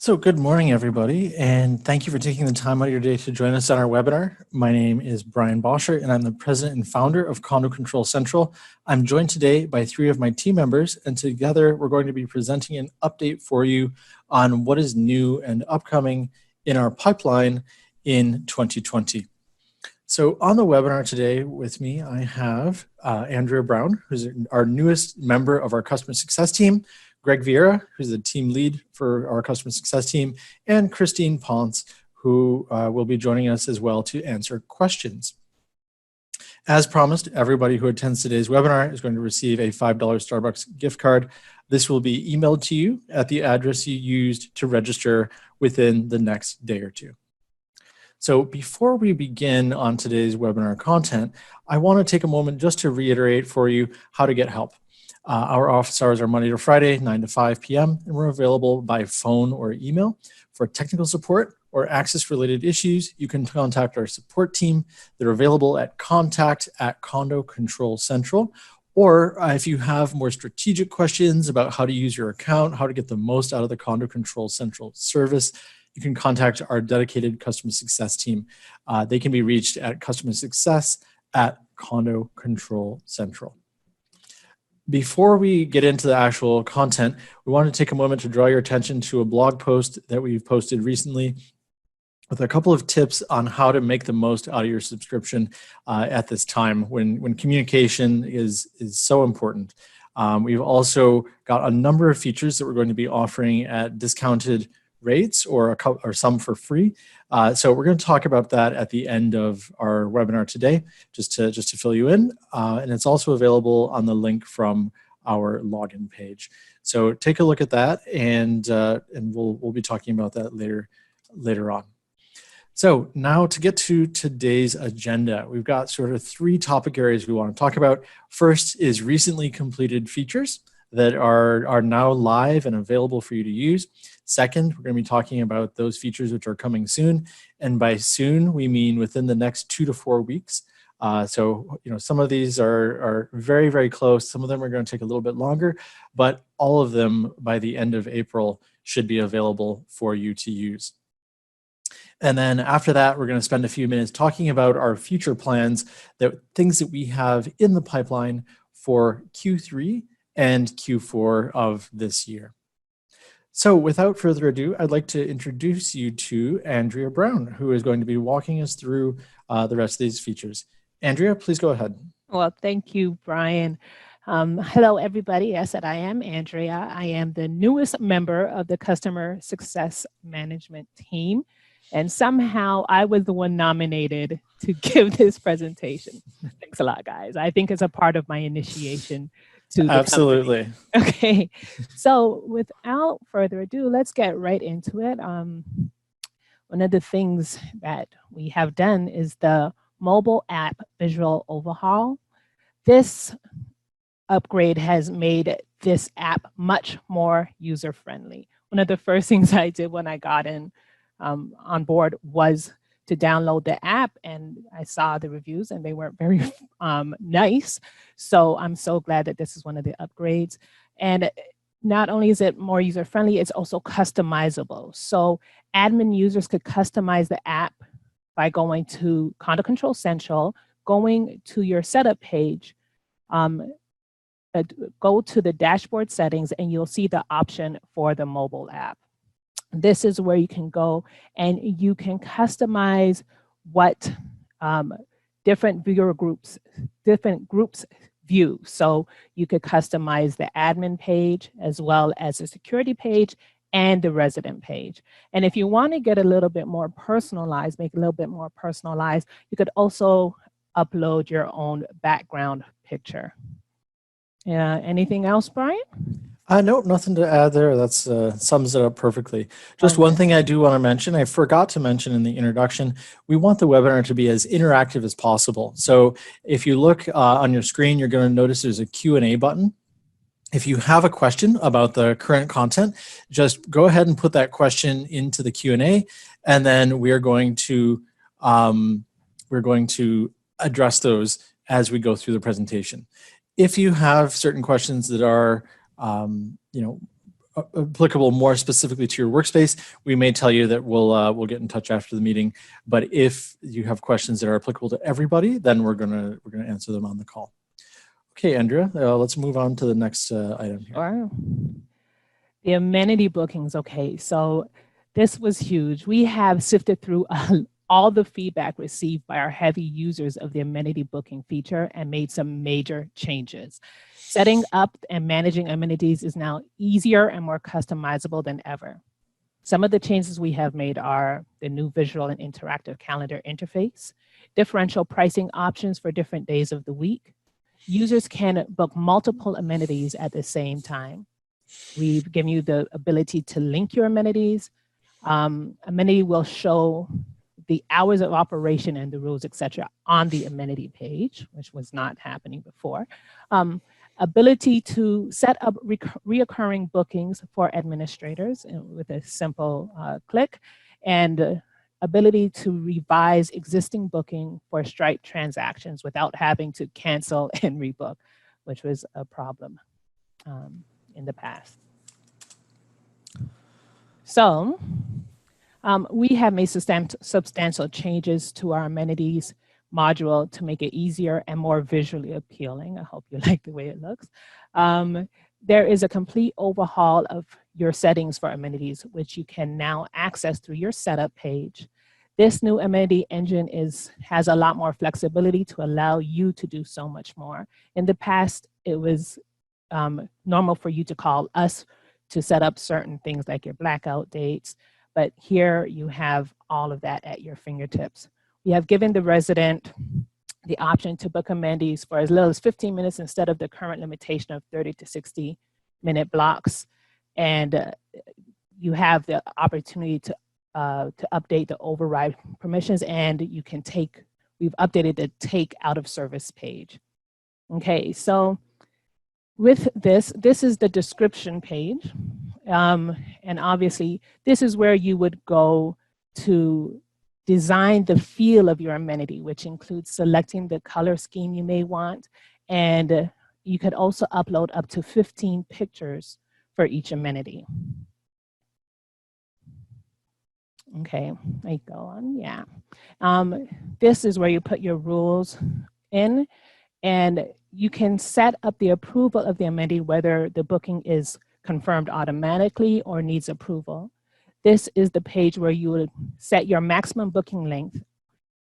So good morning, everybody, and thank you for taking the time out of your day to join us on our webinar. My name is Brian Boscher, and I'm the president and founder of Condo Control Central. I'm joined today by 3 of my team members, and together we're going to be presenting an update for you on what is new and upcoming in our pipeline in 2020. So on the webinar today with me, I have Andrea Brown, who's our newest member of our customer success team, Greg Vieira, who's the team lead for our customer success team, and Christine Ponce, who will be joining us as well to answer questions. As promised, everybody who attends today's webinar is going to receive a $5 Starbucks gift card. This will be emailed to you at the address you used to register within the next day or two. So before we begin on today's webinar content, I want to take a moment just to reiterate for you how to get help. Our office hours are Monday to Friday, 9 to 5 p.m., and we're available by phone or email. For technical support or access-related issues, you can contact our support team. They're available at contact@Condo Control Central. Or if you have more strategic questions about how to use your account, how to get the most out of the Condo Control Central service, you can contact our dedicated customer success team. They can be reached at customersuccess@Condo Control Central. Before we get into the actual content, we want to take a moment to draw your attention to a blog post that we've posted recently with a couple of tips on how to make the most out of your subscription at this time when communication is so important. We've also got a number of features that we're going to be offering at discounted rates or some for free. So we're going to talk about that at the end of our webinar today, just to fill you in. And it's also available on the link from our login page. So take a look at that, and we'll be talking about that later on. So now to get to today's agenda, we've got sort of 3 topic areas we want to talk about. First is recently completed features that are now live and available for you to use. Second, we're going to be talking about those features which are coming soon. And by soon, we mean within the next 2 to 4 weeks. So, some of these are very, very close. Some of them are going to take a little bit longer, but all of them by the end of April should be available for you to use. And then after that, we're going to spend a few minutes talking about our future plans, things that we have in the pipeline for Q3 and Q4 of this year. So without further ado, I'd like to introduce you to Andrea Brown, who is going to be walking us through the rest of these features. Andrea, please go ahead. Well, thank you, Brian. Hello, everybody. As I said, I am Andrea. I am the newest member of the Customer Success Management team. And somehow I was the one nominated to give this presentation. Thanks a lot, guys. I think it's a part of my initiation to the Absolutely. company. Okay, so without further ado, let's get right into it. One of the things that we have done is the mobile app visual overhaul. This upgrade has made this app much more user-friendly. One of the first things I did when I got in on board was to download the app, and I saw the reviews and they weren't very nice. So I'm so glad that this is one of the upgrades. And not only is it more user-friendly, it's also customizable. So admin users could customize the app by going to Condo Control Central, going to your setup page, go to the dashboard settings, and you'll see the option for the mobile app. This is where you can go and you can customize what different viewer groups, view. So you could customize the admin page as well as the security page and the resident page. And if you want to get a little bit more personalized, make it a little bit more personalized, you could also upload your own background picture. Anything else, Brian? No, nothing to add there. That's sums it up perfectly. Just one thing I do want to mention, I forgot to mention in the introduction, we want the webinar to be as interactive as possible. So if you look on your screen, you're going to notice there's a Q&A button. If you have a question about the current content, just go ahead and put that question into the Q&A, and then we're going to address those as we go through the presentation. If you have certain questions that are applicable more specifically to your workspace, we may tell you that we'll get in touch after the meeting. But if you have questions that are applicable to everybody, then we're gonna answer them on the call. Okay, Andrea, let's move on to the next item here. Sure. The amenity bookings. Okay, so this was huge. We have sifted through all the feedback received by our heavy users of the amenity booking feature and made some major changes. Setting up and managing amenities is now easier and more customizable than ever. Some of the changes we have made are the new visual and interactive calendar interface, differential pricing options for different days of the week. Users can book multiple amenities at the same time. We've given you the ability to link your amenities. Amenity will show the hours of operation and the rules, etc., on the amenity page, which was not happening before. Ability to set up reoccurring bookings for administrators with a simple click, and ability to revise existing booking for Stripe transactions without having to cancel and rebook, which was a problem in the past. So we have made substantial changes to our amenities module to make it easier and more visually appealing. I hope you like the way it looks. There is a complete overhaul of your settings for amenities, which you can now access through your setup page. This new amenity engine has a lot more flexibility to allow you to do so much more. In the past, it was normal for you to call us to set up certain things like your blackout dates, but here you have all of that at your fingertips. We have given the resident the option to book amenities for as little as 15 minutes instead of the current limitation of 30 to 60-minute blocks. And you have the opportunity to update the override permissions, and you can we've updated the take out of service page. Okay, so with this is the description page. And obviously, this is where you would go to design the feel of your amenity, which includes selecting the color scheme you may want. And you could also upload up to 15 pictures for each amenity. Okay, I go on, yeah. This is where you put your rules in, and you can set up the approval of the amenity, whether the booking is confirmed automatically or needs approval. This is the page where you would set your maximum booking length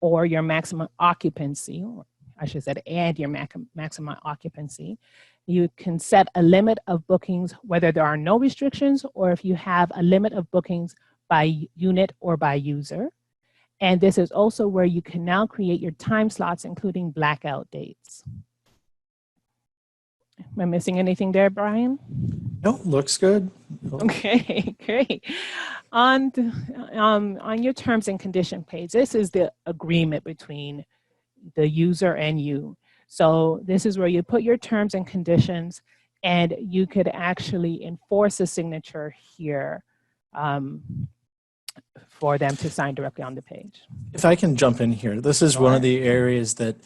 or your maximum occupancy, or I should say, and your maximum occupancy. You can set a limit of bookings, whether there are no restrictions or if you have a limit of bookings by unit or by user. And this is also where you can now create your time slots, including blackout dates. Am I missing anything there, Brian? No, looks good. Okay, great. On your terms and condition page, this is the agreement between the user and you. So this is where you put your terms and conditions, and you could actually enforce a signature here for them to sign directly on the page. If I can jump in here, this is one of the areas that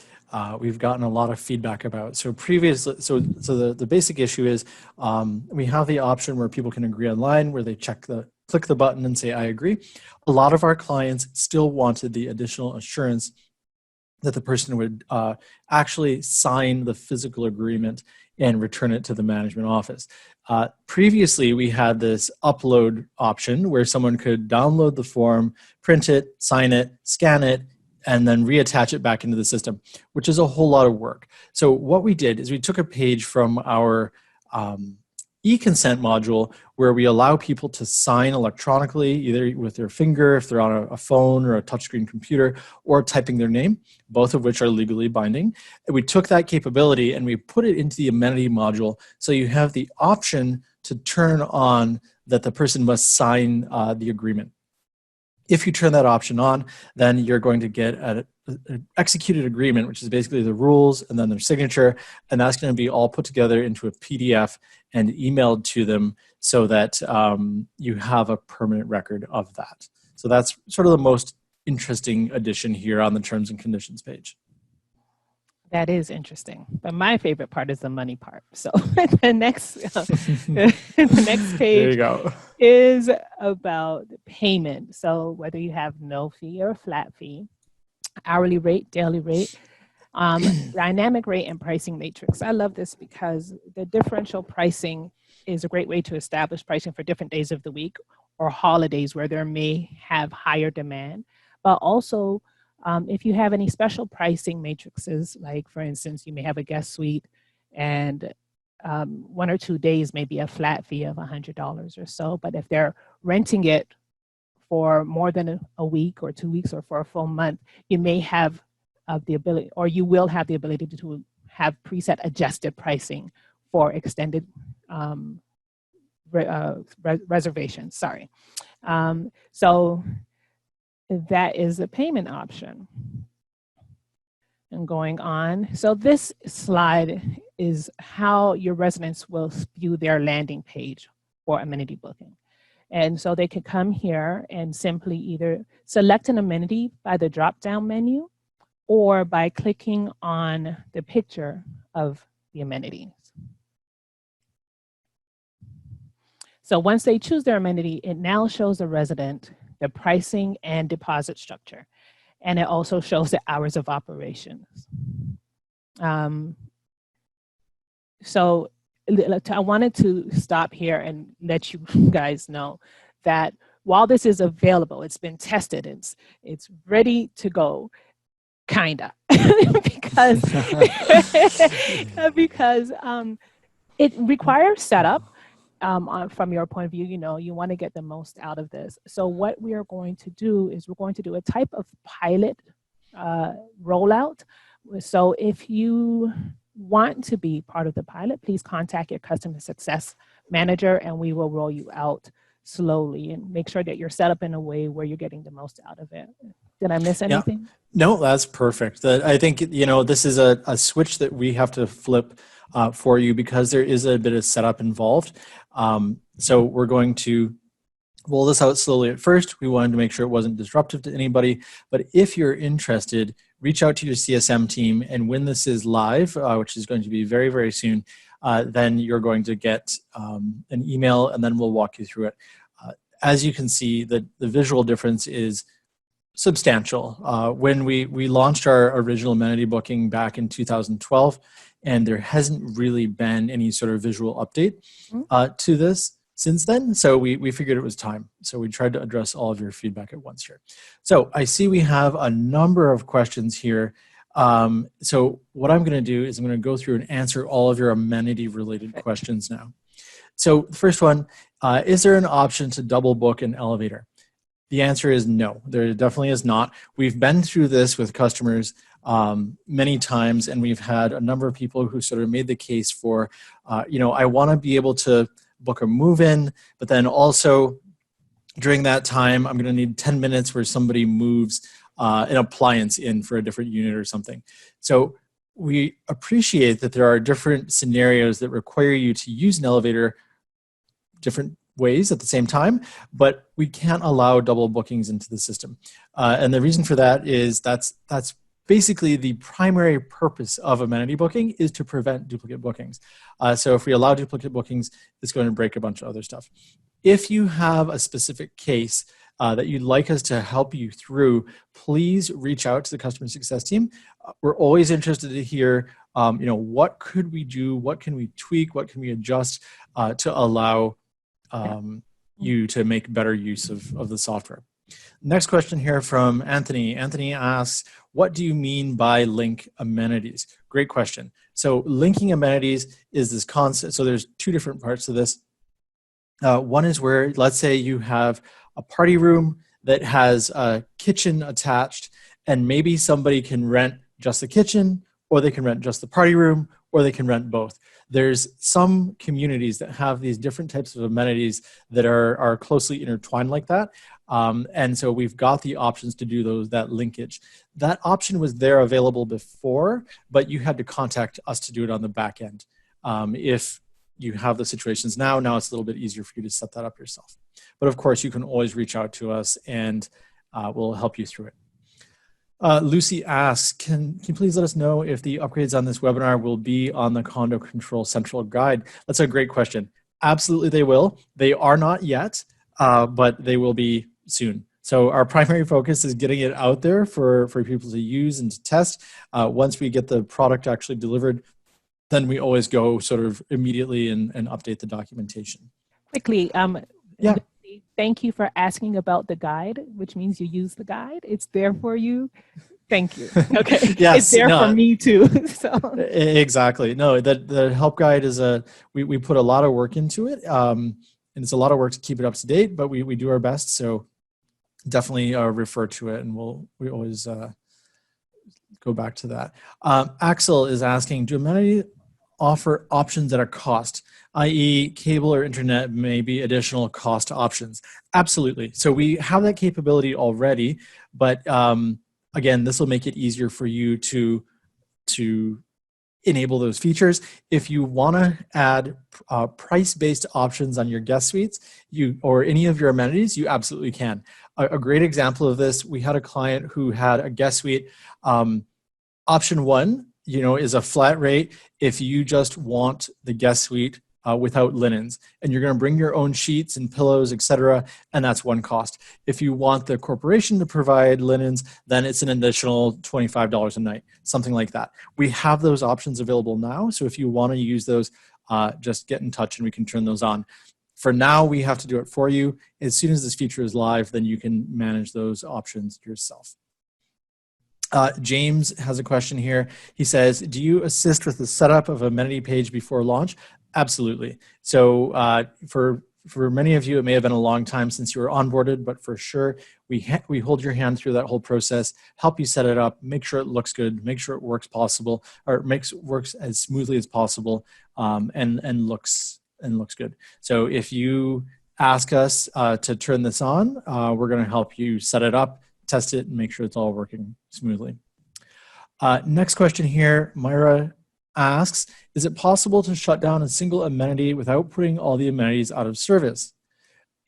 we've gotten a lot of feedback about. So previously, so the basic issue is we have the option where people can agree online, where they click the button and say, I agree. A lot of our clients still wanted the additional assurance that the person would actually sign the physical agreement and return it to the management office. Previously, we had this upload option where someone could download the form, print it, sign it, scan it, and then reattach it back into the system, which is a whole lot of work. So what we did is we took a page from our e-consent module where we allow people to sign electronically, either with their finger, if they're on a phone or a touchscreen computer, or typing their name, both of which are legally binding. And we took that capability and we put it into the amenity module, so you have the option to turn on that the person must sign the agreement. If you turn that option on, then you're going to get an executed agreement, which is basically the rules and then their signature, and that's going to be all put together into a PDF and emailed to them so that you have a permanent record of that. So that's sort of the most interesting addition here on the terms and conditions page. That is interesting. But my favorite part is the money part. So the next, the next There you page go. is about payment. So whether you have no fee or flat fee, hourly rate, daily rate, dynamic rate, and pricing matrix. I love this because the differential pricing is a great way to establish pricing for different days of the week or holidays where there may have higher demand. But also, if you have any special pricing matrices, like for instance, you may have a guest suite and 1 or 2 days may be a flat fee of $100 or so. But if they're renting it for more than a week or 2 weeks or for a full month, you may have the ability, or you will have the ability to have preset adjusted pricing for extended reservations. Sorry. So that is a payment option. And going on. So this slide is how your residents will view their landing page for amenity booking. And so they could come here and simply either select an amenity by the drop-down menu or by clicking on the picture of the amenities. So once they choose their amenity, it now shows the resident the pricing and deposit structure. And it also shows the hours of operations. So I wanted to stop here and let you guys know that while this is available, it's been tested, it's ready to go, kinda, because it requires setup. From your point of view, you want to get the most out of this. So what we are going to do is we're going to do a type of pilot rollout. So if you want to be part of the pilot, please contact your customer success manager and we will roll you out slowly and make sure that you're set up in a way where you're getting the most out of it. Did I miss anything? Yeah. No, that's perfect. I think, this is a switch that we have to flip for you because there is a bit of setup involved. So we're going to roll this out slowly at first. We wanted to make sure it wasn't disruptive to anybody. But if you're interested, reach out to your CSM team. And when this is live, which is going to be very, very soon, then you're going to get an email and then we'll walk you through it. As you can see, the visual difference is substantial. When we launched our original amenity booking back in 2012, and there hasn't really been any sort of visual update to this since then. So we figured it was time. So we tried to address all of your feedback at once here. So I see we have a number of questions here. So what I'm going to do is I'm going to go through and answer all of your amenity related questions now. So the first one, is there an option to double book an elevator? The answer is no, there definitely is not. We've been through this with customers many times, and we've had a number of people who sort of made the case for, I want to be able to book a move-in, but then also during that time, I'm going to need 10 minutes where somebody moves an appliance in for a different unit or something. So we appreciate that there are different scenarios that require you to use an elevator different ways at the same time, but we can't allow double bookings into the system. And the reason for that is that's basically the primary purpose of amenity booking is to prevent duplicate bookings. So if we allow duplicate bookings, it's going to break a bunch of other stuff. If you have a specific case that you'd like us to help you through, please reach out to the customer success team. We're always interested to hear, what could we do? What can we tweak? What can we adjust to allow you to make better use of the software? Next question here from Anthony. Anthony asks, what do you mean by link amenities? Great question. So linking amenities is this concept. So there's two different parts to this. One is where, let's say you have a party room that has a kitchen attached, and maybe somebody can rent just the kitchen, or they can rent just the party room, or they can rent both. There's some communities that have these different types of amenities that are closely intertwined like that. And so we've got the options to do that linkage. That option was there available before, but you had to contact us to do it on the back end. If you have the situations now it's a little bit easier for you to set that up yourself. But of course, you can always reach out to us and we'll help you through it. Lucy asks, can you please let us know if the upgrades on this webinar will be on the Condo Control Central guide? That's a great question. Absolutely they will. They are not yet, but they will be soon. So our primary focus is getting it out there for people to use and to test. Once we get the product actually delivered, then we always go sort of immediately and update the documentation. Quickly, Yeah. thank you for asking about the guide, which means you use the guide. It's there for you. Thank you. Okay. Yes, it's there for me too. So. Exactly. No, the help guide is we put a lot of work into it. And it's a lot of work to keep it up to date, but we do our best. So definitely refer to it, and we always go back to that. Axel is asking, do amenities offer options at a cost, i.e. cable or internet may be additional cost options? Absolutely. So we have that capability already, but again, this will make it easier for you to enable those features. If you want to add price-based options on your guest suites or any of your amenities, you absolutely can. A great example of this, we had a client who had a guest suite. Option 1, is a flat rate if you just want the guest suite without linens, and you're going to bring your own sheets and pillows, etc., and that's one cost. If you want the corporation to provide linens, then it's an additional $25 a night, something like that. We have those options available now, so if you want to use those, just get in touch and we can turn those on. For now, we have to do it for you. As soon as this feature is live, then you can manage those options yourself. James has a question here. He says, do you assist with the setup of amenity page before launch? Absolutely. So for many of you, it may have been a long time since you were onboarded, but for sure, we hold your hand through that whole process, help you set it up, make sure it looks good, make sure it works works as smoothly as possible, and looks good. So if you ask us to turn this on, we're going to help you set it up, test it, and make sure it's all working smoothly. Next question here, Myra asks, is it possible to shut down a single amenity without putting all the amenities out of service,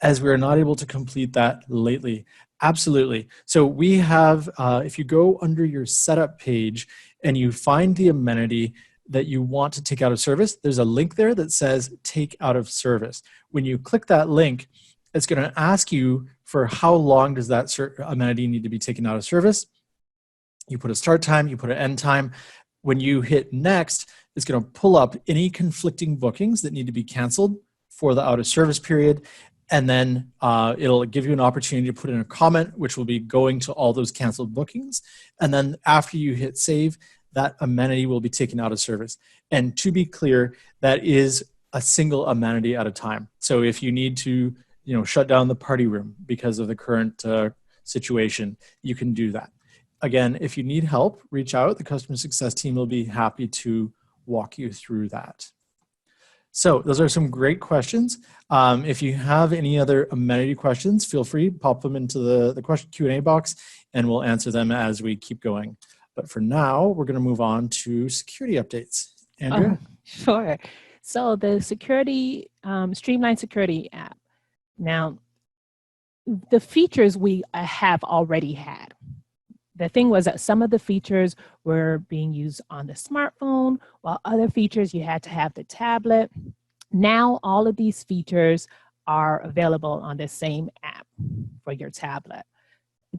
as we are not able to complete that lately? Absolutely. So we have, if you go under your setup page and you find the amenity that you want to take out of service, there's a link there that says take out of service. When you click that link, it's going to ask you for how long does that amenity need to be taken out of service. You put a start time, you put an end time. When you hit next, it's going to pull up any conflicting bookings that need to be canceled for the out of service period. And then it'll give you an opportunity to put in a comment, which will be going to all those canceled bookings. And then after you hit save, that amenity will be taken out of service. And to be clear, that is a single amenity at a time. So if you need to shut down the party room because of the current situation, you can do that. Again, if you need help, reach out. The customer success team will be happy to walk you through that. So those are some great questions. If you have any other amenity questions, feel free, pop them into the question Q&A box, and we'll answer them as we keep going. But for now, we're going to move on to security updates. Andrea? Sure. So the Streamline Security app. Now, the features we have already had. The thing was that some of the features were being used on the smartphone, while other features you had to have the tablet. Now, all of these features are available on the same app for your tablet.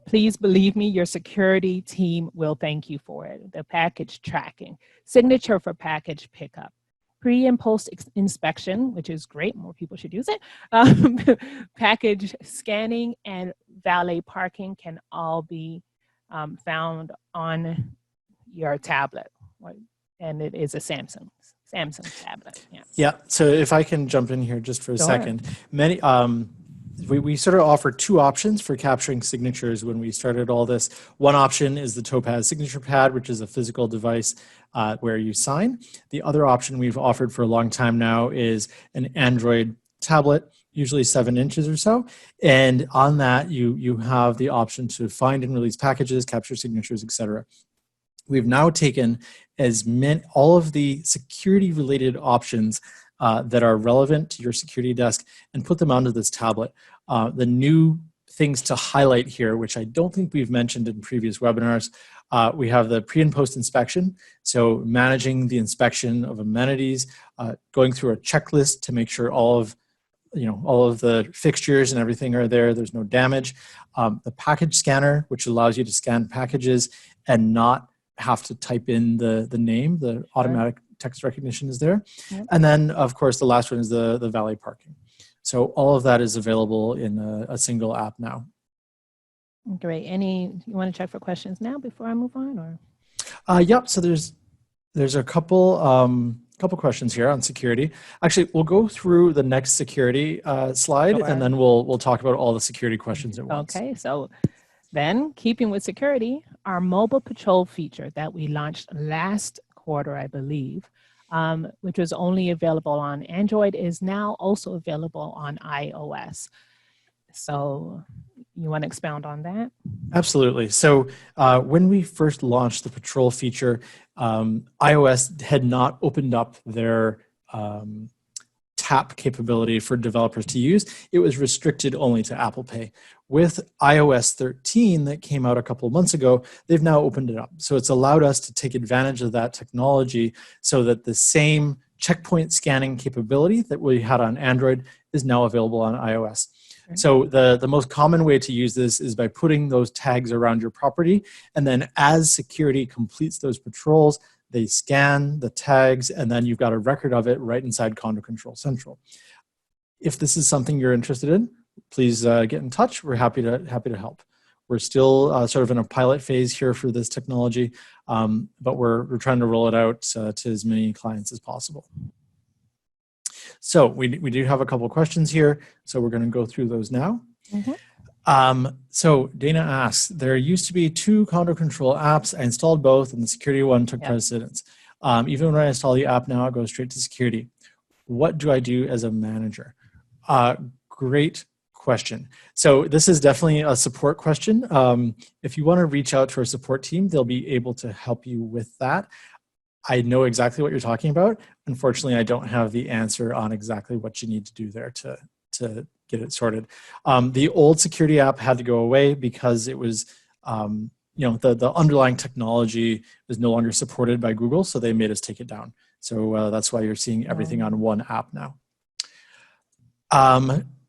Please believe me, your security team will thank you for it. The package tracking, signature for package pickup, pre and post inspection, which is great, more people should use it. Package scanning and valet parking can all be found on your tablet, and it is a Samsung tablet. Yeah. So if I can jump in here just for a second, we sort of offer two options for capturing signatures when we started all this. One option is the Topaz signature pad, which is a physical device where you sign. The other option we've offered for a long time now is an Android tablet, usually 7 inches or so. And on that, you have the option to find and release packages, capture signatures, etc. We've now taken all of the security-related options that are relevant to your security desk and put them onto this tablet. The new things to highlight here, which I don't think we've mentioned in previous webinars. We have the pre and post inspection. So managing the inspection of amenities, going through a checklist to make sure all of the fixtures and everything are there. There's no damage. The package scanner, which allows you to scan packages and not have to type in the name. The automatic text recognition is there. Yep. And then, of course, the last one is the valet parking. So all of that is available in a single app now. Great. You want to check for questions now before I move on, or? Yep. So there's a couple questions here on security. Actually, we'll go through the next security slide, and then we'll talk about all the security questions at once. Okay. So then, keeping with security, our mobile patrol feature that we launched last quarter, I believe, which was only available on Android, is now also available on iOS. So you want to expound on that? Absolutely. So when we first launched the patrol feature, iOS had not opened up their tap capability for developers to use. It was restricted only to Apple Pay. With iOS 13 that came out a couple of months ago, they've now opened it up. So it's allowed us to take advantage of that technology so that the same checkpoint scanning capability that we had on Android is now available on iOS. So the most common way to use this is by putting those tags around your property, and then as security completes those patrols, they scan the tags, and then you've got a record of it right inside Condo Control Central. If this is something you're interested in, please get in touch. We're happy to help. We're still sort of in a pilot phase here for this technology, but we're trying to roll it out to as many clients as possible. So we do have a couple of questions here, so we're going to go through those now. Mm-hmm. So Dana asks, there used to be 2 condo control apps. I installed both, and the security one took precedence. Even when I install the app now, it goes straight to security. What do I do as a manager? Great question. So this is definitely a support question. If you want to reach out to our support team, they'll be able to help you with that. I know exactly what you're talking about. Unfortunately, I don't have the answer on exactly what you need to do there to get it sorted. The old security app had to go away because it was, the underlying technology was no longer supported by Google, so they made us take it down. So that's why you're seeing everything on one app now.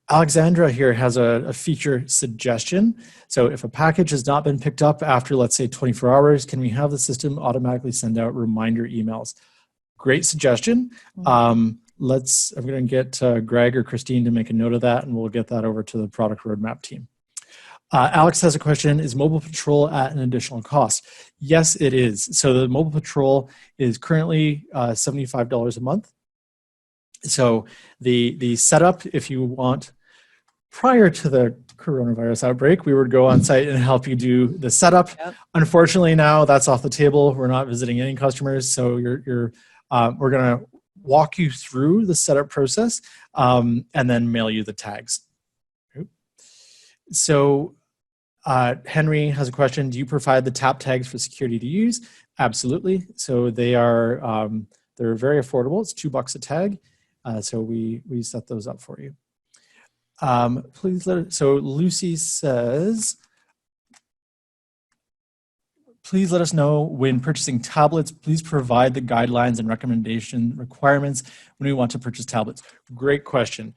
Alexandra here has a feature suggestion. So if a package has not been picked up after, let's say, 24 hours, can we have the system automatically send out reminder emails? Great suggestion. I'm going to get Greg or Christine to make a note of that, and we'll get that over to the product roadmap team. Alex has a question, is mobile patrol at an additional cost? Yes, it is. So the mobile patrol is currently $75 a month. So the setup, if you want, prior to the coronavirus outbreak, we would go on site and help you do the setup. Yep. Unfortunately, now that's off the table. We're not visiting any customers, so we're going to walk you through the setup process and then mail you the tags. So Henry has a question. Do you provide the tap tags for security to use? Absolutely. So they're very affordable. It's $2 a tag. So we set those up for you. So Lucy says, please let us know when purchasing tablets. Please provide the guidelines and recommendation requirements when we want to purchase tablets. Great question.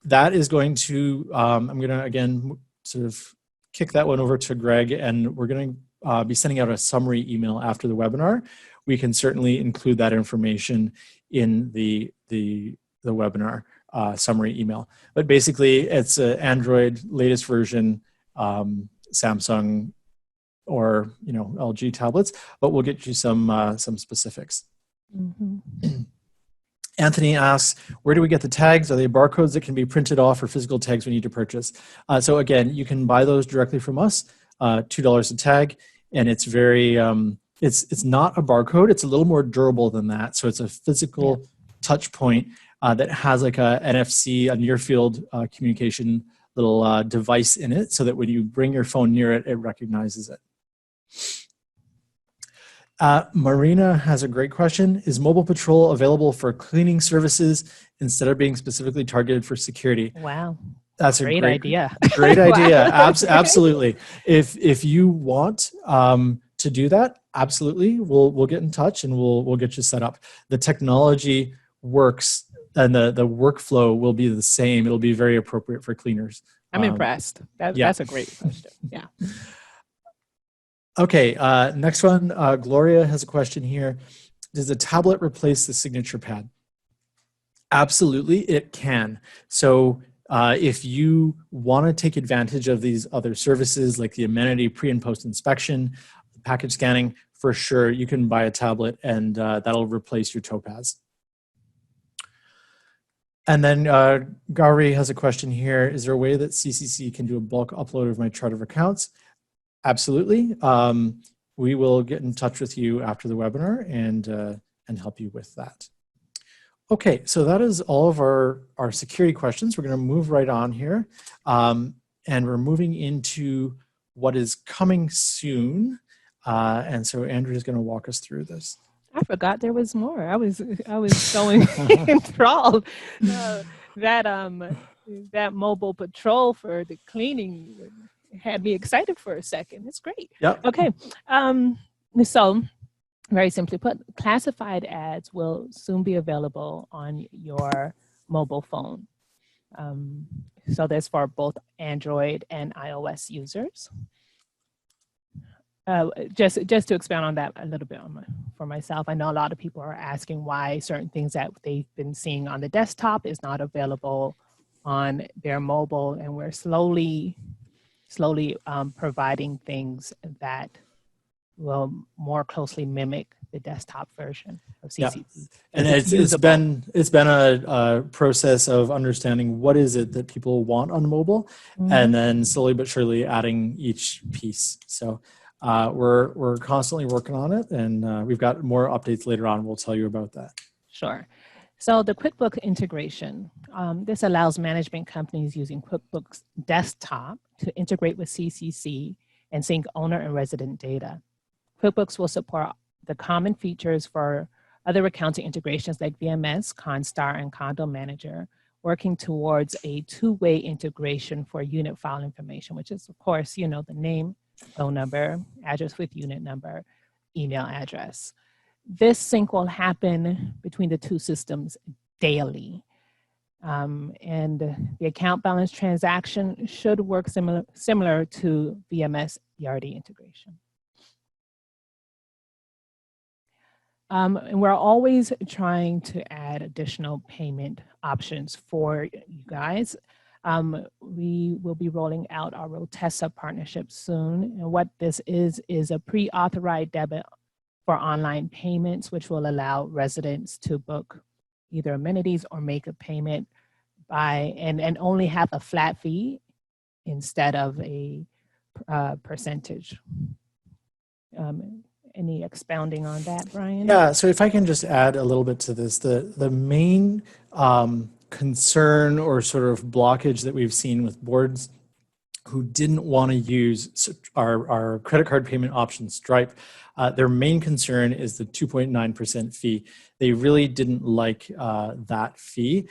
That is going to, I'm going to, again, sort of kick that one over to Greg, and we're going to be sending out a summary email after the webinar. We can certainly include that information in the webinar summary email. But basically, it's an Android latest version, Samsung or LG tablets, but we'll get you some specifics. Mm-hmm. Anthony asks, where do we get the tags? Are they barcodes that can be printed off, or physical tags we need to purchase? So again, you can buy those directly from us, $2 a tag, and it's very, it's not a barcode. It's a little more durable than that. So it's a physical touch point that has like a NFC, a near field communication little device in it, so that when you bring your phone near it, it recognizes it. Marina has a great question. Is Mobile Patrol available for cleaning services instead of being specifically targeted for security? Wow. That's a Great idea. great idea. Wow. Absolutely. If you want to do that, absolutely, we'll get in touch and we'll get you set up. The technology works, and the workflow will be the same. It'll be very appropriate for cleaners. I'm impressed. Yeah. That's a great question. Yeah. Okay, next one. Gloria has a question here. Does a tablet replace the signature pad? Absolutely, it can. So if you want to take advantage of these other services like the amenity, pre and post inspection, package scanning, for sure, you can buy a tablet and that'll replace your Topaz. And then Gauri has a question here. Is there a way that CCC can do a bulk upload of my chart of accounts? Absolutely. We will get in touch with you after the webinar and help you with that. Okay, so that is all of our security questions. We're going to move right on here. And we're moving into what is coming soon. And so Andrew is going to walk us through this. I forgot there was more. I was so enthralled. That mobile patrol for the cleaning had me excited for a second. It's great. Yep. Okay. So very simply put, classified ads will soon be available on your mobile phone. So that's for both Android and iOS users. Just to expand on that a little bit for myself, I know a lot of people are asking why certain things that they've been seeing on the desktop is not available on their mobile, and we're slowly providing things that will more closely mimic the desktop version of CCP. Yeah. And it's been a process of understanding what is it that people want on mobile, and then slowly but surely adding each piece. So we're constantly working on it, and we've got more updates later on. We'll tell you about that. Sure. So the QuickBooks integration, this allows management companies using QuickBooks Desktop to integrate with CCC and sync owner and resident data. QuickBooks will support the common features for other accounting integrations like VMS, ConStar, and Condo Manager, working towards a two-way integration for unit file information, which is, of course, the name, phone number, address with unit number, email address. This sync will happen between the two systems daily. And the account balance transaction should work similar to VMS ERD integration. And we're always trying to add additional payment options for you guys. We will be rolling out our Rotessa partnership soon. And what this is a pre-authorized debit for online payments, which will allow residents to book either amenities or make a payment and only have a flat fee instead of a percentage. Any expounding on that, Brian? Yeah, so if I can just add a little bit to this, the main concern or sort of blockage that we've seen with boards who didn't want to use our credit card payment option Stripe, their main concern is the 2.9% fee. They really didn't like that fee.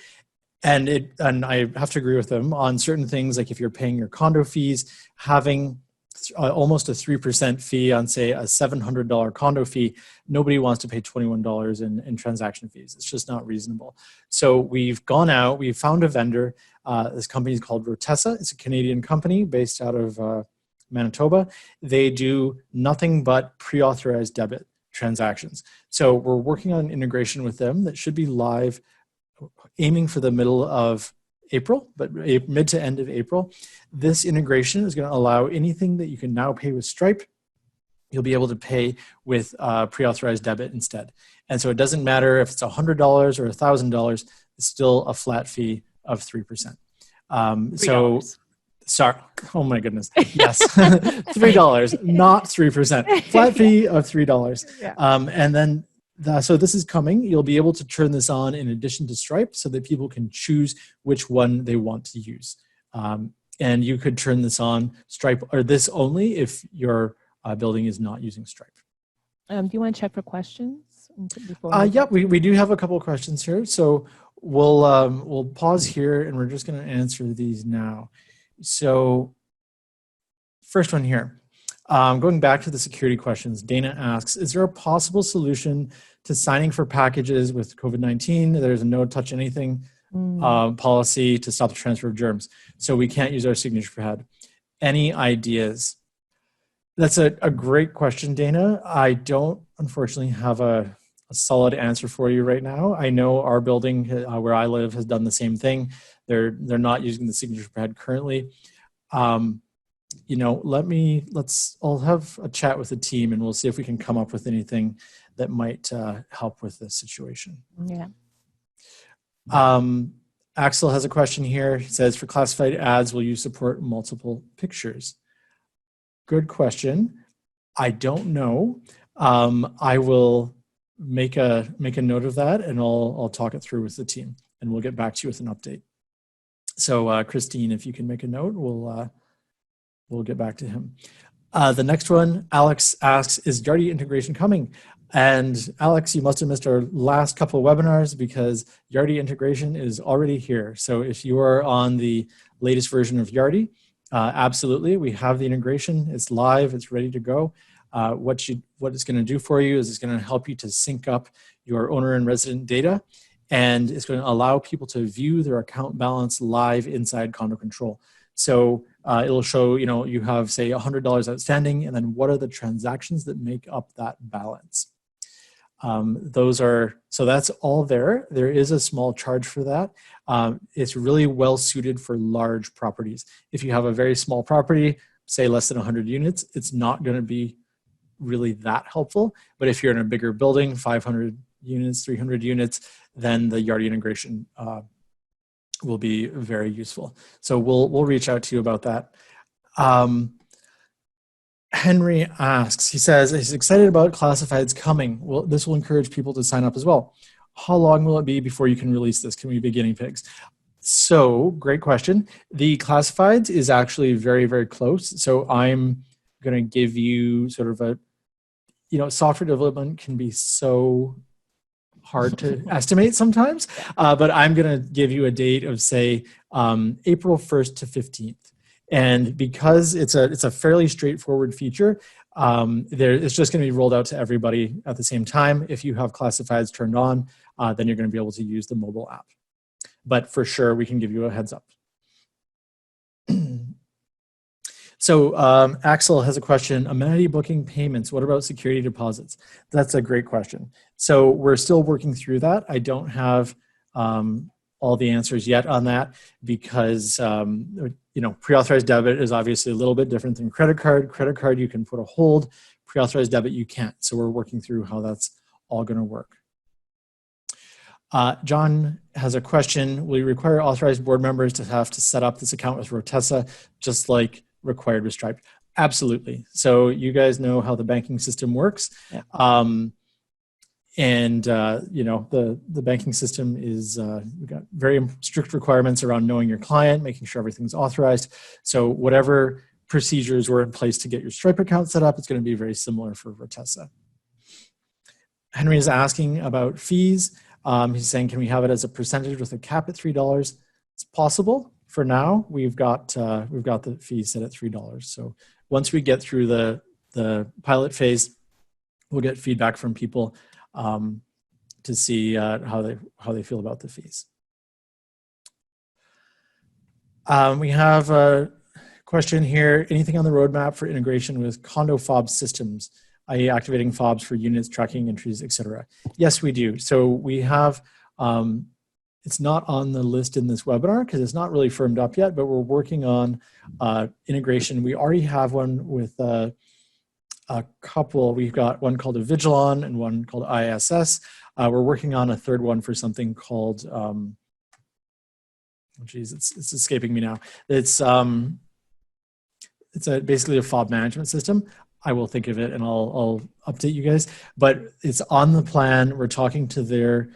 And I have to agree with them on certain things, like if you're paying your condo fees, having almost a 3% fee on, say, a $700 condo fee, nobody wants to pay $21 in transaction fees. It's just not reasonable. So we've gone out, we've found a vendor. This company is called Rotessa. It's a Canadian company based out of Manitoba. They do nothing but pre-authorized debit transactions. So we're working on integration with them that should be live, aiming for the middle of April, but mid to end of April. This integration is going to allow anything that you can now pay with Stripe, you'll be able to pay with pre-authorized debit instead. And so it doesn't matter if it's $100 or $1,000, it's still a flat fee of 3%. Sorry, oh my goodness, yes, $3, not 3%, flat fee of $3. Yeah. And then so this is coming. You'll be able to turn this on in addition to Stripe so that people can choose which one they want to use. And you could turn this on Stripe or this only if your building is not using Stripe. Do you want to check for questions? Yeah, we do have a couple of questions here. So We'll pause here and we're just going to answer these now. So first one here, going back to the security questions, Dana asks, is there a possible solution to signing for packages with COVID-19? There's a no touch anything policy to stop the transfer of germs. So we can't use our signature pad. Any ideas? That's a great question, Dana. I don't, unfortunately, have a solid answer for you right now. I know our building where I live has done the same thing. They're not using the signature pad currently. You know, I'll have a chat with the team and we'll see if we can come up with anything that might help with this situation. Yeah. Axel has a question here. He says, for classified ads, will you support multiple pictures? Good question. I don't know. I will make a note of that and I'll talk it through with the team and we'll get back to you with an update. So Christine, if you can make a note, we'll get back to him. The next one, Alex asks, is Yardi integration coming? And Alex, you must have missed our last couple of webinars because Yardi integration is already here. So if you are on the latest version of Yardi, absolutely, we have the integration. It's live, it's ready to go. What it's going to do for you is it's going to help you to sync up your owner and resident data, and it's going to allow people to view their account balance live inside Condo Control. So it'll show, you know, you have say $100 outstanding, and then what are the transactions that make up that balance? So that's all there. There is a small charge for that. It's really well suited for large properties. If you have a very small property, say less than 100 units, it's not going to be really that helpful. But if you're in a bigger building, 500 units, 300 units, then the Yardi integration will be very useful. So we'll reach out to you about that. Henry asks, he says, he's excited about classifieds coming. Well, this will encourage people to sign up as well. How long will it be before you can release this? Can we be guinea pigs? So great question. The classifieds is actually very, very close. So I'm going to give you sort of a, you know, software development can be so hard to estimate sometimes, but I'm going to give you a date of say April 1st to 15th. And because it's a fairly straightforward feature, it's just going to be rolled out to everybody at the same time. If you have classifieds turned on, then you're going to be able to use the mobile app. But for sure, we can give you a heads up. So Axel has a question, amenity booking payments, what about security deposits? That's a great question. So we're still working through that. I don't have all the answers yet on that because, you know, PreAuthorize Debit is obviously a little bit different than credit card. Credit card, you can put a hold. PreAuthorize Debit, you can't. So we're working through how that's all going to work. John has a question. Will you require authorized board members to have to set up this account with Rotessa, just like required with Stripe? Absolutely. So you guys know how the banking system works. Yeah. You know, the banking system is, we've got very strict requirements around knowing your client, making sure everything's authorized. So whatever procedures were in place to get your Stripe account set up, it's going to be very similar for Rotessa. Henry is asking about fees. He's saying, can we have it as a percentage with a cap at $3? It's possible. For now, we've got the fee set at $3. So once we get through the pilot phase, we'll get feedback from people to see how they feel about the fees. We have a question here. Anything on the roadmap for integration with condo fob systems, i.e. activating fobs for units, tracking entries, etc.? Yes, we do. So we have, it's not on the list in this webinar because it's not really firmed up yet, but we're working on integration. We already have one with a couple. We've got one called a Vigilon and one called ISS. We're working on a third one for something called, it's escaping me now. It's basically a fob management system. I will think of it and I'll update you guys, but it's on the plan. We're talking to their,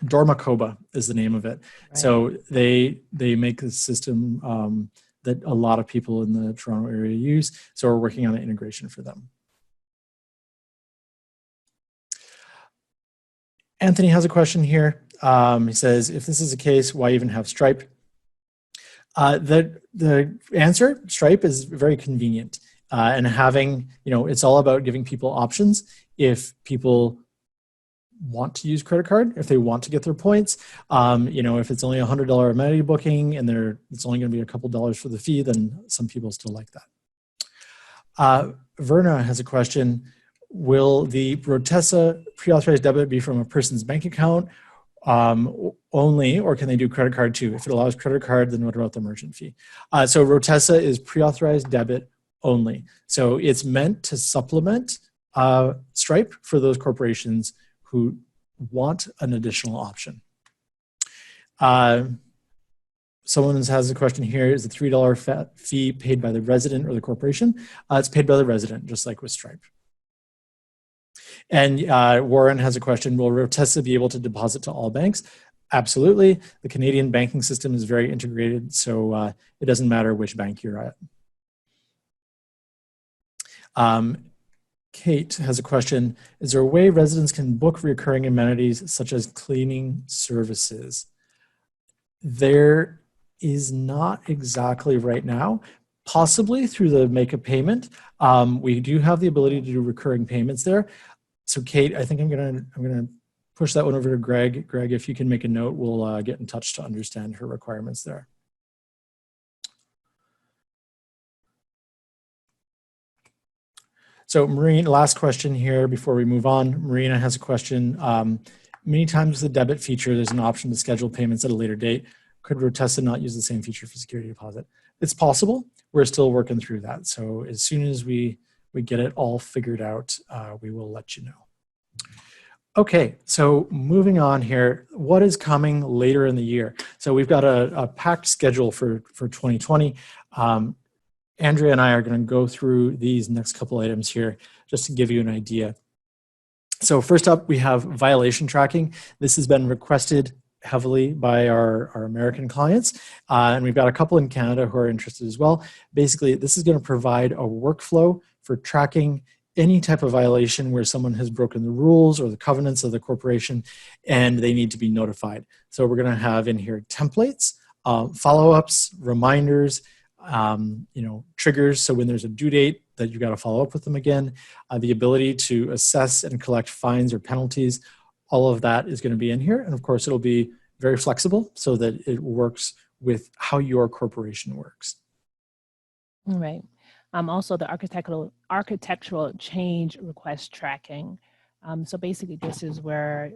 Dormacoba is the name of it. Right. So they make a system that a lot of people in the Toronto area use. So we're working on an integration for them. Anthony has a question here. he says, if this is the case, why even have Stripe? The answer, Stripe is very convenient. And having, it's all about giving people options. If people want to use credit card, if they want to get their points, if it's only $100 amenity booking and it's only going to be a couple dollars for the fee, then some people still like that. Verna has a question. Will the Rotessa pre-authorized debit be from a person's bank account only, or can they do credit card too? If it allows credit card, then what about the merchant fee? So Rotessa is pre-authorized debit only. So it's meant to supplement Stripe for those corporations who want an additional option. Someone has a question here. Is the $3 fee paid by the resident or the corporation? It's paid by the resident, just like with Stripe. And Warren has a question. Will Rotessa be able to deposit to all banks? Absolutely. The Canadian banking system is very integrated, so it doesn't matter which bank you're at. Kate has a question. Is there a way residents can book recurring amenities such as cleaning services? There is not exactly right now. Possibly through the make a payment. We do have the ability to do recurring payments there. So Kate, I think I'm gonna push that one over to Greg. Greg, if you can make a note, we'll get in touch to understand her requirements there. So Marina, last question here before we move on. Marina has a question. Many times with the debit feature, there's an option to schedule payments at a later date. Could Rotessa not use the same feature for security deposit? It's possible. We're still working through that. So as soon as we get it all figured out, we will let you know. Okay, so moving on here, what is coming later in the year? So we've got a packed schedule for 2020. Andrea and I are going to go through these next couple items here just to give you an idea. So first up, we have violation tracking. This has been requested heavily by our American clients, and we've got a couple in Canada who are interested as well. Basically, this is going to provide a workflow for tracking any type of violation where someone has broken the rules or the covenants of the corporation and they need to be notified. So we're going to have in here templates, follow-ups, reminders, triggers. So when there's a due date that you got to follow up with them again, the ability to assess and collect fines or penalties, all of that is going to be in here. And of course, it'll be very flexible so that it works with how your corporation works. All right. Also the architectural change request tracking. So basically this is where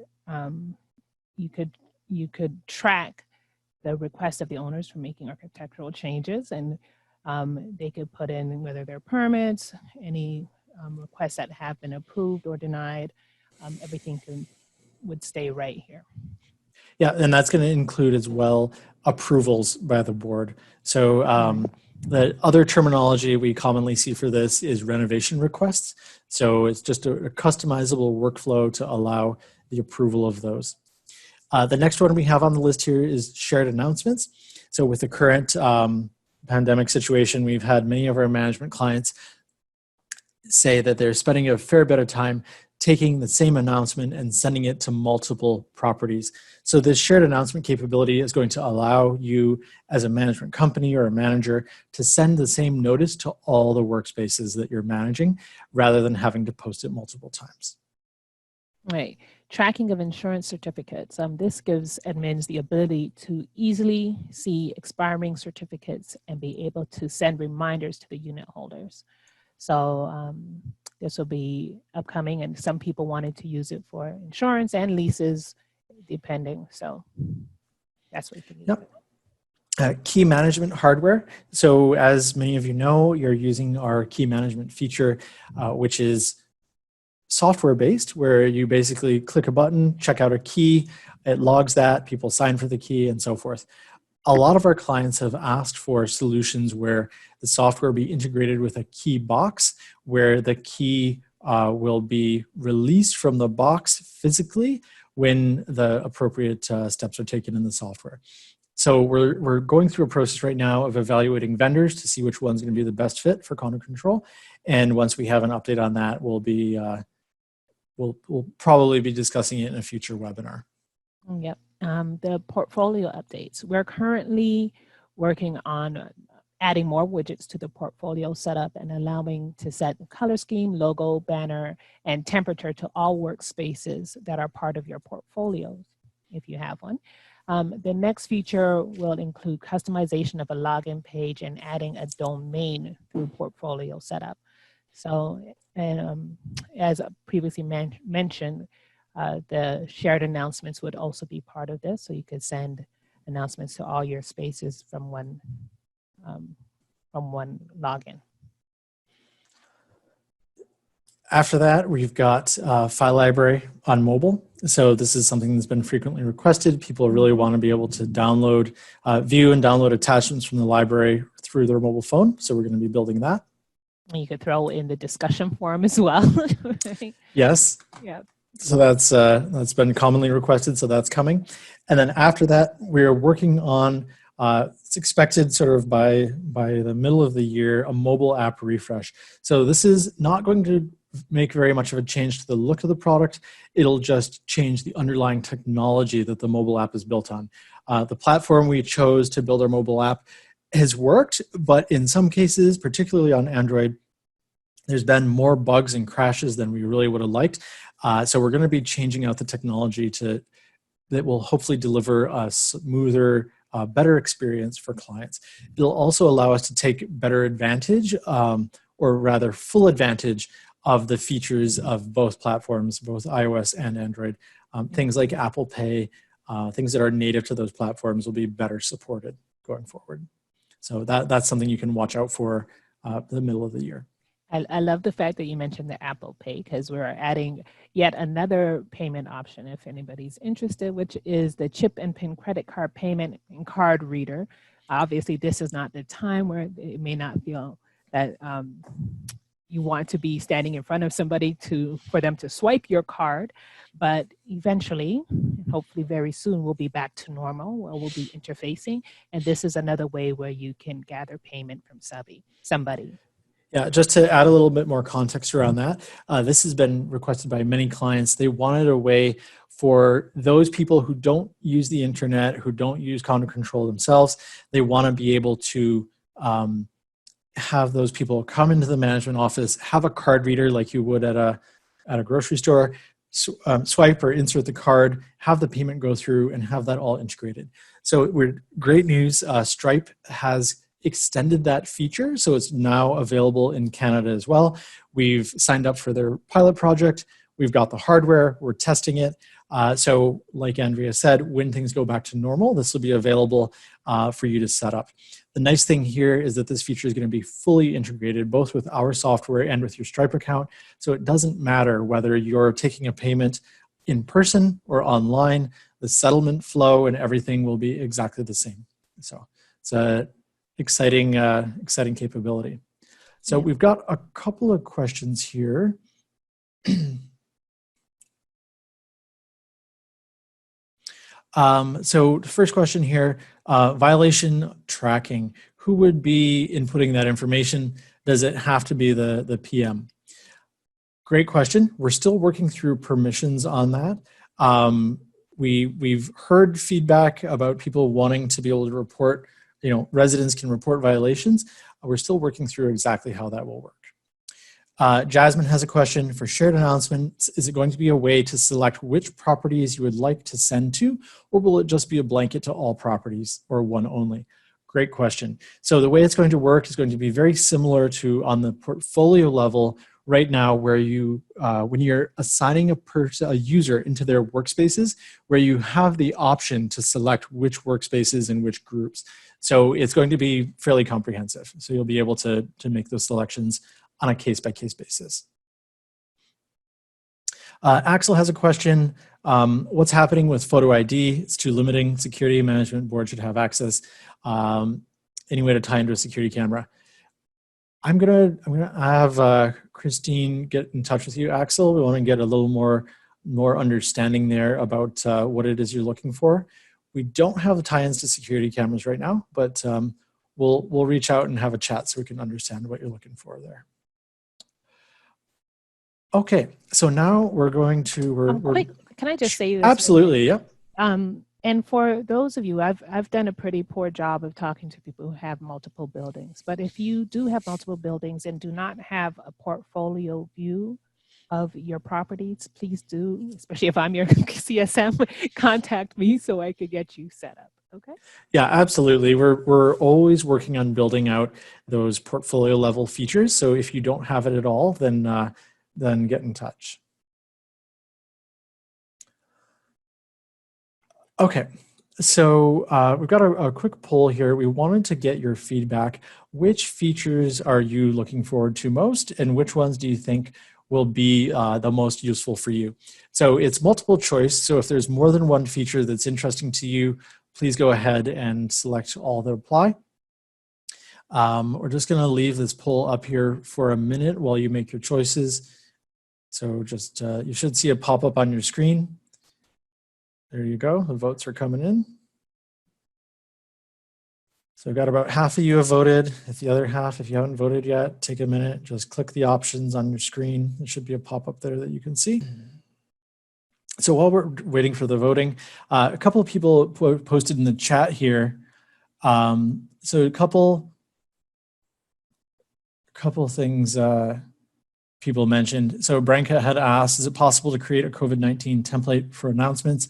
you could track the request of the owners for making architectural changes, and they could put in whether they're permits, any requests that have been approved or denied, everything would stay right here. Yeah, and that's going to include as well approvals by the board. So the other terminology we commonly see for this is renovation requests. So it's just a customizable workflow to allow the approval of those. The next one we have on the list here is shared announcements. So with the current pandemic situation, we've had many of our management clients say that they're spending a fair bit of time taking the same announcement and sending it to multiple properties. So this shared announcement capability is going to allow you as a management company or a manager to send the same notice to all the workspaces that you're managing rather than having to post it multiple times. Right. Tracking of insurance certificates. This gives admins the ability to easily see expiring certificates and be able to send reminders to the unit holders. So this will be upcoming, and some people wanted to use it for insurance and leases, depending. So that's what you can use. Yep. Key management hardware. So as many of you know, you're using our key management feature, which is software-based, where you basically click a button, check out a key, it logs that, people sign for the key, and so forth. A lot of our clients have asked for solutions where the software be integrated with a key box, where the key will be released from the box physically when the appropriate steps are taken in the software. So we're going through a process right now of evaluating vendors to see which one's going to be the best fit for Condo Control. And once we have an update on that, we'll probably be discussing it in a future webinar. Yep. The portfolio updates. We're currently working on adding more widgets to the portfolio setup and allowing to set color scheme, logo, banner, and temperature to all workspaces that are part of your portfolio, if you have one. The next feature will include customization of a login page and adding a domain through portfolio setup. So, as previously mentioned, the shared announcements would also be part of this, so you could send announcements to all your spaces from one login. After that, we've got file library on mobile. So this is something that's been frequently requested. People really want to be able to download, view and download attachments from the library through their mobile phone. So we're going to be building that. And you could throw in the discussion forum as well. Right? Yes. Yeah. So that's been commonly requested. So that's coming. And then after that, we're working on, it's expected sort of by the middle of the year, a mobile app refresh. So this is not going to make very much of a change to the look of the product. It'll just change the underlying technology that the mobile app is built on. The platform we chose to build our mobile app has worked, but in some cases, particularly on Android, there's been more bugs and crashes than we really would have liked. So we're going to be changing out the technology that will hopefully deliver a smoother, better experience for clients. It'll also allow us to take better advantage, or rather full advantage of the features of both platforms, both iOS and Android. Things like Apple Pay, things that are native to those platforms will be better supported going forward. So that's something you can watch out for the middle of the year. I love the fact that you mentioned the Apple Pay, because we're adding yet another payment option if anybody's interested, which is the chip and PIN credit card payment and card reader. Obviously, this is not the time where it may not feel that you want to be standing in front of somebody for them to swipe your card, but eventually, hopefully very soon, we'll be back to normal, where we'll be interfacing, and this is another way where you can gather payment from somebody. Yeah, just to add a little bit more context around that, this has been requested by many clients. They wanted a way for those people who don't use the internet, who don't use Condo Control themselves. They want to be able to have those people come into the management office, have a card reader like you would at a grocery store, swipe or insert the card, have the payment go through, and have that all integrated. So great news, Stripe has extended that feature, so it's now available in Canada as well. We've signed up for their pilot project. We've got the hardware. We're testing it. So like Andrea said, when things go back to normal, this will be available for you to set up. The nice thing here is that this feature is going to be fully integrated both with our software and with your Stripe account. So it doesn't matter whether you're taking a payment in person or online, the settlement flow and everything will be exactly the same. So it's a exciting capability. So we've got a couple of questions here. So the first question here, violation tracking. Who would be inputting that information? Does it have to be the PM? Great question. We're still working through permissions on that. We've heard feedback about people wanting to be able to report, residents can report violations. We're still working through exactly how that will work. Jasmine has a question for shared announcements. Is it going to be a way to select which properties you would like to send to, or will it just be a blanket to all properties or one only? Great question. So the way it's going to work is going to be very similar to on the portfolio level right now, where you, when you're assigning a user into their workspaces, where you have the option to select which workspaces and which groups. So it's going to be fairly comprehensive. So you'll be able to make those selections on a case-by-case basis. Axel has a question. What's happening with photo ID? It's too limiting. Security Management Board should have access. Any way to tie into a security camera? I'm gonna have Christine get in touch with you, Axel. We want to get a little more understanding there about what it is you're looking for. We don't have the tie-ins to security cameras right now, but we'll reach out and have a chat so we can understand what you're looking for there. Okay, so now we're going to... Quick, can I just say this? Absolutely, yeah. And for those of you, I've done a pretty poor job of talking to people who have multiple buildings. But if you do have multiple buildings and do not have a portfolio view of your properties, please do, especially if I'm your CSM, contact me so I could get you set up. Okay. Yeah, absolutely. We're always working on building out those portfolio level features. So if you don't have it at all, then get in touch. Okay, so we've got a quick poll here. We wanted to get your feedback. Which features are you looking forward to most, and which ones do you think will be the most useful for you? So it's multiple choice. So if there's more than one feature that's interesting to you, please go ahead and select all that apply. We're just going to leave this poll up here for a minute while you make your choices. So just you should see a pop-up on your screen. There you go. The votes are coming in. So got about half of you have voted. If the other half, if you haven't voted yet, take a minute. Just click the options on your screen. There should be a pop-up there that you can see. So while we're waiting for the voting, a couple of people posted in the chat here. So a couple things people mentioned. So Branka had asked, is it possible to create a COVID-19 template for announcements?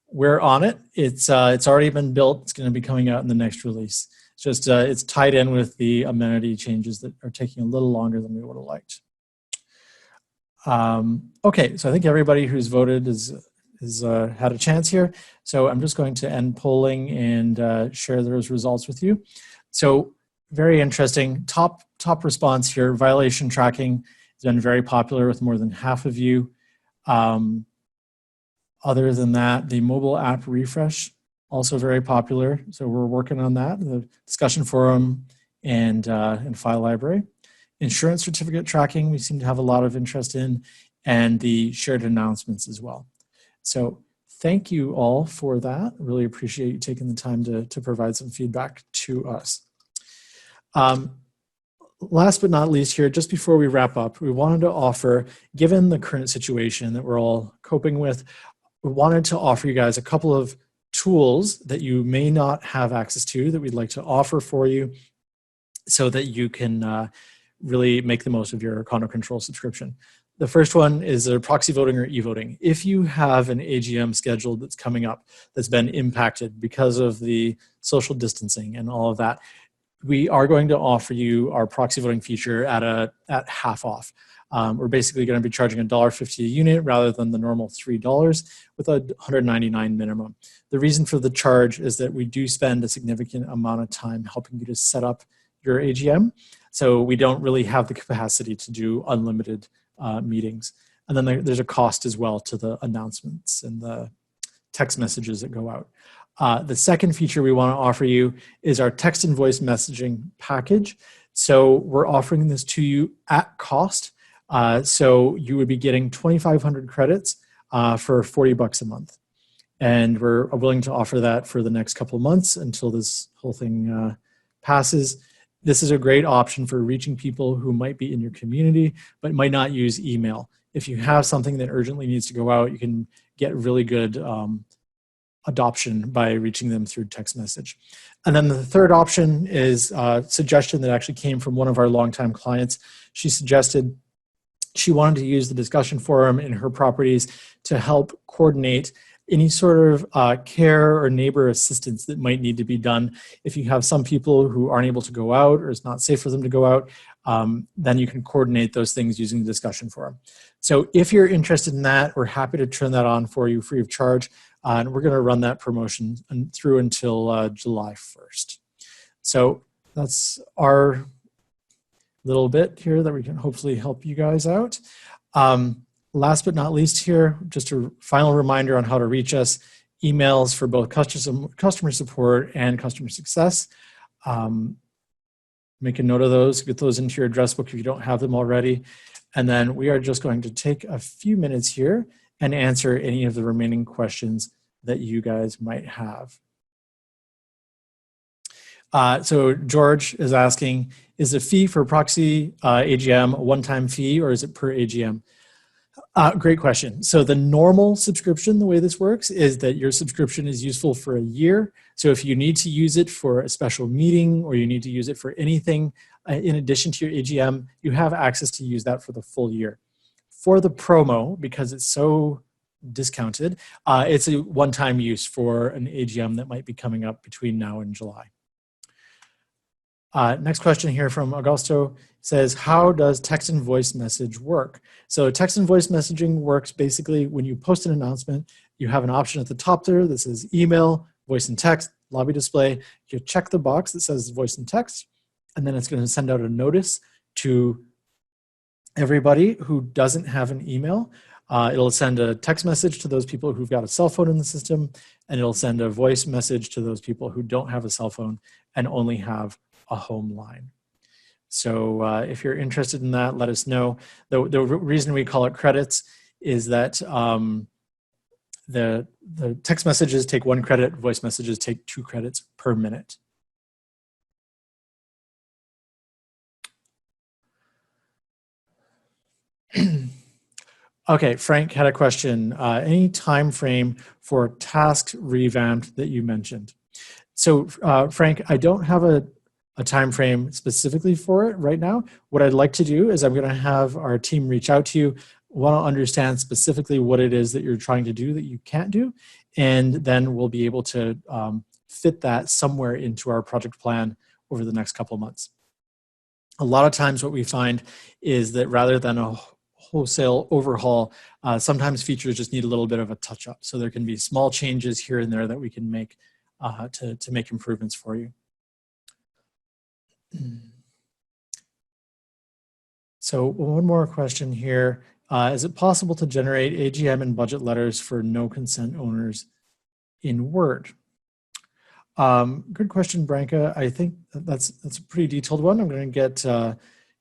We're on it. It's already been built. It's going to be coming out in the next release. It's just it's tied in with the amenity changes that are taking a little longer than we would have liked. Okay, so I think everybody who's voted has had a chance here. So I'm just going to end polling and share those results with you. So very interesting. Top response here. Violation tracking has been very popular with more than half of you. Other than that, the mobile app refresh, also very popular. So we're working on that, the discussion forum and file library. Insurance certificate tracking, we seem to have a lot of interest in, and the shared announcements as well. So thank you all for that. Really appreciate you taking the time to provide some feedback to us. Last but not least here, just before we wrap up, we wanted to offer, given the current situation that we're all coping with, we wanted to offer you guys a couple of tools that you may not have access to that we'd like to offer for you so that you can really make the most of your Condo Control subscription. The first one is proxy voting or e-voting. If you have an AGM scheduled that's coming up that's been impacted because of the social distancing and all of that, we are going to offer you our proxy voting feature at half off. We're basically going to be charging $1.50 a unit rather than the normal $3 with a $199 minimum. The reason for the charge is that we do spend a significant amount of time helping you to set up your AGM. So we don't really have the capacity to do unlimited meetings. And then there's a cost as well to the announcements and the text messages that go out. The second feature we want to offer you is our text and voice messaging package. So we're offering this to you at cost. So you would be getting 2,500 credits for $40 a month. And we're willing to offer that for the next couple of months until this whole thing passes. This is a great option for reaching people who might be in your community, but might not use email. If you have something that urgently needs to go out, you can get really good adoption by reaching them through text message. And then the third option is a suggestion that actually came from one of our longtime clients. She suggested she wanted to use the discussion forum in her properties to help coordinate any sort of care or neighbor assistance that might need to be done. If you have some people who aren't able to go out or it's not safe for them to go out, then you can coordinate those things using the discussion forum. So if you're interested in that, we're happy to turn that on for you free of charge. And we're going to run that promotion through until July 1st. So that's our little bit here that we can hopefully help you guys out. Last but not least here, just a final reminder on how to reach us. Emails for both customer support and customer success. Make a note of those, get those into your address book if you don't have them already. And then we are just going to take a few minutes here and answer any of the remaining questions that you guys might have. So George is asking, is the fee for proxy AGM a one-time fee or is it per AGM? Great question. So the normal subscription, the way this works is that your subscription is useful for a year. So if you need to use it for a special meeting or you need to use it for anything in addition to your AGM, you have access to use that for the full year. For the promo, because it's so discounted, it's a one-time use for an AGM that might be coming up between now and July. Next question here from Augusto says, how does text and voice message work? So text and voice messaging works basically when you post an announcement, you have an option at the top there that says email, voice and text, lobby display. You check the box that says voice and text, and then it's going to send out a notice to everybody who doesn't have an email. It'll send a text message to those people who've got a cell phone in the system, and it'll send a voice message to those people who don't have a cell phone and only have a home line. So if you're interested in that, let us know. The reason we call it credits is that the text messages take 1 credit, voice messages take 2 credits per minute. Okay, Frank had a question. Any time frame for task revamp that you mentioned? So Frank, I don't have a time frame specifically for it right now. What I'd like to do is I'm going to have our team reach out to you, want to understand specifically what it is that you're trying to do that you can't do, and then we'll be able to fit that somewhere into our project plan over the next couple of months. A lot of times what we find is that rather than a wholesale overhaul, sometimes features just need a little bit of a touch up. So there can be small changes here and there that we can make to make improvements for you. So one more question here. Is it possible to generate AGM and budget letters for no consent owners in Word? Good question, Branka. I think that's a pretty detailed one. I'm going to get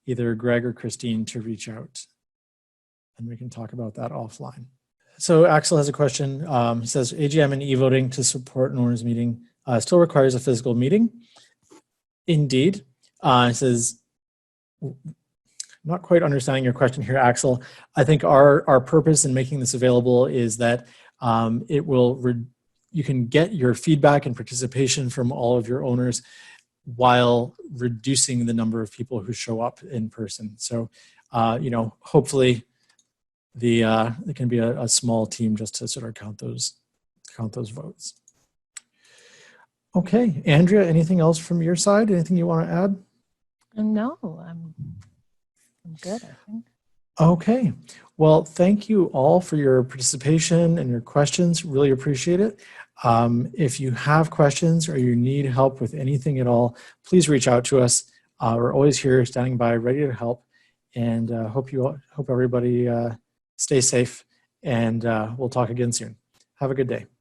either Greg or Christine to reach out, and we can talk about that offline. So Axel has a question. He says, AGM and e-voting to support an owners meeting still requires a physical meeting. Indeed. He says, not quite understanding your question here, Axel. I think our purpose in making this available is that you can get your feedback and participation from all of your owners while reducing the number of people who show up in person. So, hopefully there can be a small team just to sort of count those votes. Okay, Andrea, anything else from your side? Anything you want to add? No, I'm good, I think. Okay, well, thank you all for your participation and your questions. Really appreciate it. If you have questions or you need help with anything at all, please reach out to us. We're always here, standing by, ready to help. And hope everybody stay safe. And we'll talk again soon. Have a good day.